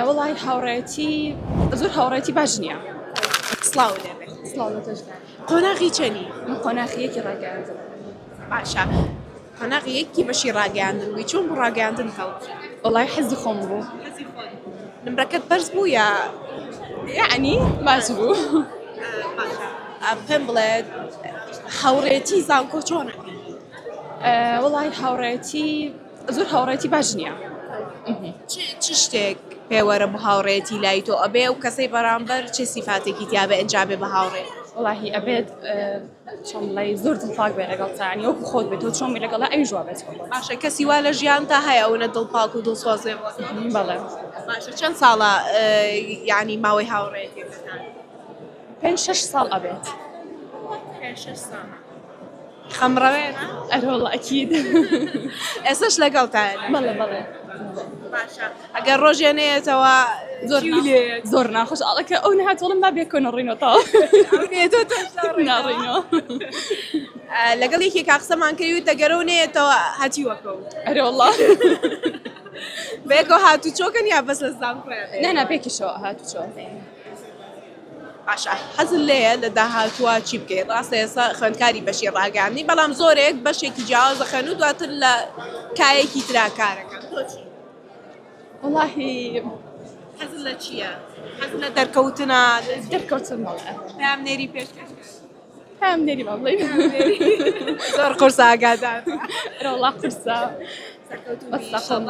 وڵی هاوڕێتی زۆر هاوڕێتی باش نییە. سڵاو لێبێ سڵاو لە تۆش. قۆناغی چەنی؟ من قۆناغیەکی ڕاگەاندم. باشە قۆناغی یەکی بەشی ڕاگەاندن بووی چۆن بۆ ڕاگەاندن هەڵ؟ وڵی حەزی خۆم بوو. نمرەکەت بەرز بوو یا یعنی باش بوو. پێم بڵێت هاوڕێتی زانکۆ چۆنەکەی؟ وڵی هاوڕێتی زۆر هاوڕێتی باش نییە. چ شتێک پێوەرە بۆ هاوڕێتی لای تۆ ئەبێ و کەسەی بەرامبەر چه سیفاتێکی تیاابێ ئەنجابێ بە هاوڕێت؟ وڵی ئەبێت چۆن بڵێ زۆر دڵپاک بێ لەگەڵتانی وەکو خۆت بێت تۆ چۆن لەگەڵا ئەوی ژوا بێت. باشە کەسی وا لە ژیان تا هەیە ئەوەنە دڵپاک و دڵسۆزێ بۆ؟ بەڵێ. باشە چەند ساڵە یعنی ماوەی هاوڕێتێکتان؟ 5-6 ساڵ ئەبێت. 5-6 ساڵ خەمڕەوێت؟ ئەرۆڵە ئەکید. ئێستش لەگەڵتانە؟ بەڵێ بەڵێ. باشە ئەگەر ڕۆژێنەیەتەوە زۆر ناخۆش ئاڵەکە ئەو نهاتوڵم با بێکۆنە ڕینەوە ناڕینەوە. لەگەڵ یەکی قسەمان کردووی دەگەرە و نێتەوە هەتیوەکەوت. ئەرۆڵە بێکۆ هاتوو چۆکەن یا بەس لە زانکۆیان؟ نانا پێکیشەوە هاتوچۆ. باشە حەزت لێیە لە داهاتووە چی بکەیت؟ ڕاستە ئێستا خوێندکاری بەشی ڕاگەاندنی بەڵام زۆرێک بەشێکی جیاواز دەخەن و دواتر لە کایەکی ترا کارەکەن. تۆ چی؟ وڵاهی حەزت لە چییە؟ حەزت لە دەرکەوتنە؟ دەرکەوتن بەڵێ. پێم نێری پێشکەش پێم نێری با بڵێ. زۆر قورس ئاگادار. ئەرۆڵا قورسە. سەرکەوتوو بەستە خۆم